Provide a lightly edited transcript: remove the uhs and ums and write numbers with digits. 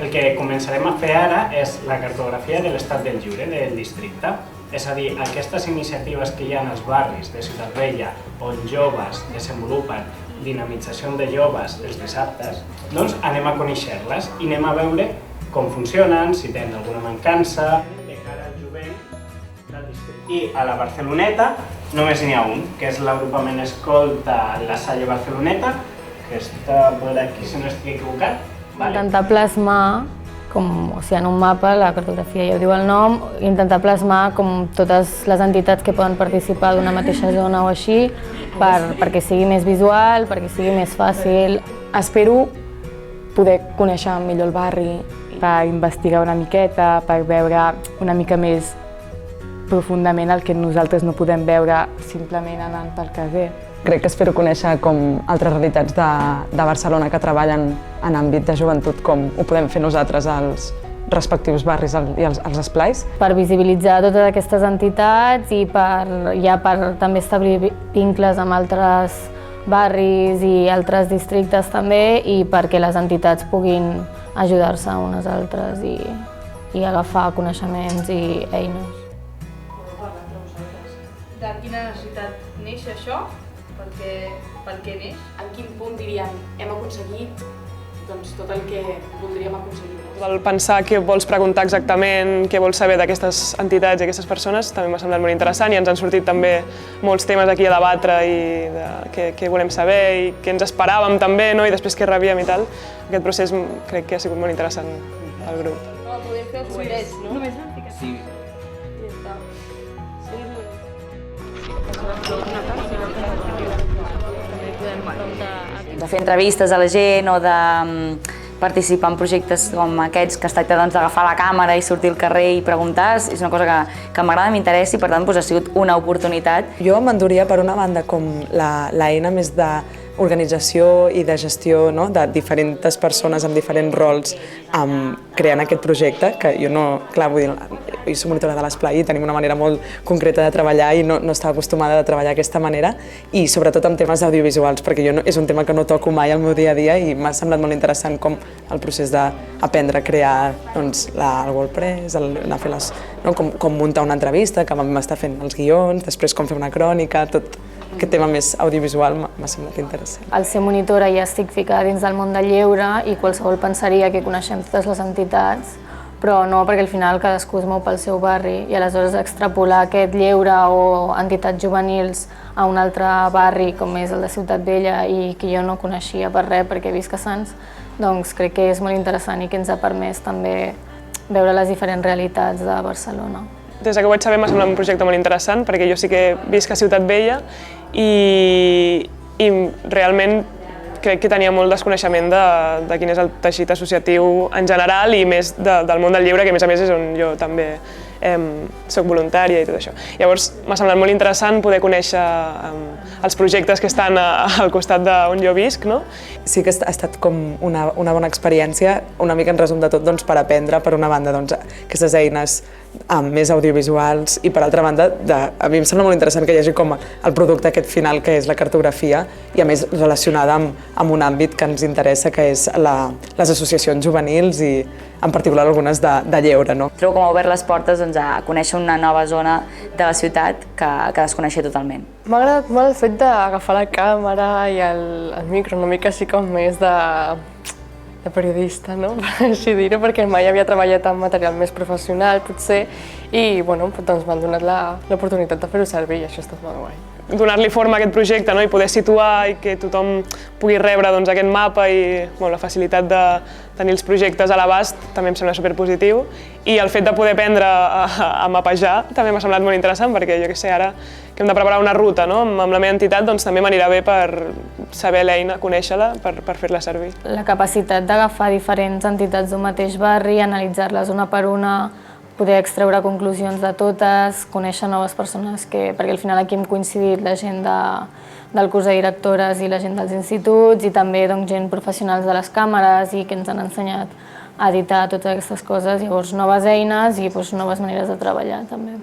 El que començarem a fer ara és la cartografia de l'estat del Jure, del districte. És a dir, aquestes iniciatives que hi ha als barris de Ciutat Vella on joves desenvolupen dinamització de joves els dissabtes, doncs anem a conèixer-les i anem a veure com funcionen, si tenen alguna mancança, de cara al jovent del districte. I a la Barceloneta només n'hi ha un, que és l'agrupament Escolta La Salle Barceloneta, que està per aquí, si no estic equivocat. Intentar plasmar, en un mapa, la cartografia ja ho diu el nom, intentar plasmar com totes les entitats que poden participar d'una mateixa zona o així, perquè sigui més visual, perquè sigui més fàcil. Espero poder conèixer millor el barri, per investigar una miqueta, per veure una mica més profundament el que nosaltres no podem veure simplement anant pel carrer. Crec que espero conèixer com altres realitats de Barcelona que treballen en àmbit de joventut, com ho podem fer nosaltres als respectius barris i als esplais. Per visibilitzar totes aquestes entitats i per també establir vincles amb altres barris i altres districtes també, i perquè les entitats puguin ajudar-se unes altres i agafar coneixements i eines. De quina necessitat neix això? Per què neix? En quin punt dirien hem aconseguit tot el que voldríem aconseguir? El pensar què vols preguntar exactament, què vols saber d'aquestes entitats i aquestes persones també m'ha semblat molt interessant, i ens han sortit també molts temes aquí a debatre i què volem saber i què ens esperàvem també, i després què rebíem i tal. Aquest procés crec que ha sigut molt interessant al grup. Podem fer els fullets, no? Només vam ficar. Sí. De fer entrevistes a la gent o de participar en projectes com aquests, que es tracta d'agafar la càmera i sortir al carrer i preguntar, és una cosa que m'agrada, m'interessa, i per tant ha sigut una oportunitat. Jo m'enduria per una banda com l'eina més d'organització i de gestió de diferents persones amb diferents rols creant aquest projecte, que jo no, clar, vull dir, jo soc monitora de l'esplai i tenim una manera molt concreta de treballar i no estava acostumada a treballar d'aquesta manera, i sobretot amb temes audiovisuals, perquè és un tema que no toco mai al meu dia a dia i m'ha semblat molt interessant com el procés d'aprendre a crear el WordPress, anar a fer com muntar una entrevista, que m'està fent els guions, després com fer una crònica, tot aquest tema més audiovisual m'ha semblat interessant. Al ser monitora ja estic ficada dins del món del lleure i qualsevol pensaria que coneixem totes les entitats, però no, perquè al final cadascú es mou pel seu barri, i aleshores extrapolar aquest lleure o entitats juvenils a un altre barri com és el de Ciutat Vella i que jo no coneixia per res perquè visc a Sants, doncs crec que és molt interessant i que ens ha permès també veure les diferents realitats de Barcelona. Des que ho vaig saber m'ha semblat un projecte molt interessant, perquè jo sí que visc a Ciutat Vella i realment crec que tenia molt desconeixement de quin és el teixit associatiu en general i més del món del lleure, que a més és on jo també soc voluntària i tot això. Llavors m'ha semblat molt interessant poder conèixer els projectes que estan al costat d'on jo visc. Sí que ha estat com una bona experiència, una mica en resum de tot, per aprendre, per una banda, aquestes eines més audiovisuals, i per altra banda, a mi em sembla molt interessant que hi hagi com el producte aquest final, que és la cartografia, i a més relacionada amb un àmbit que ens interessa, que és les associacions juvenils i en particular algunes de lleure. Trobo com ha obert les portes a conèixer una nova zona de la ciutat que desconeixia totalment. M'ha agradat molt el fet d'agafar la càmera i el micro, una mica així com més de periodista, per així dir-ho, perquè mai havia treballat amb material més professional, potser, i m'han donat l'oportunitat de fer-ho servir, i això ha estat molt guai. Donar-li forma a aquest projecte i poder situar i que tothom pugui rebre aquest mapa i la facilitat de tenir els projectes a l'abast també em sembla superpositiu, i el fet de poder aprendre a mapejar també m'ha semblat molt interessant, perquè jo que sé, ara que hem de preparar una ruta amb la meva entitat, també m'anirà bé per saber l'eina, conèixer-la, per fer-la servir. La capacitat d'agafar diferents entitats d'un mateix barri, analitzar-les una per una, poder extreure conclusions de totes, conèixer noves persones, perquè al final aquí hem coincidit la gent del curs de directores i la gent dels instituts, i també gent professionals de les càmeres i que ens han ensenyat a editar totes aquestes coses, llavors noves eines i noves maneres de treballar també.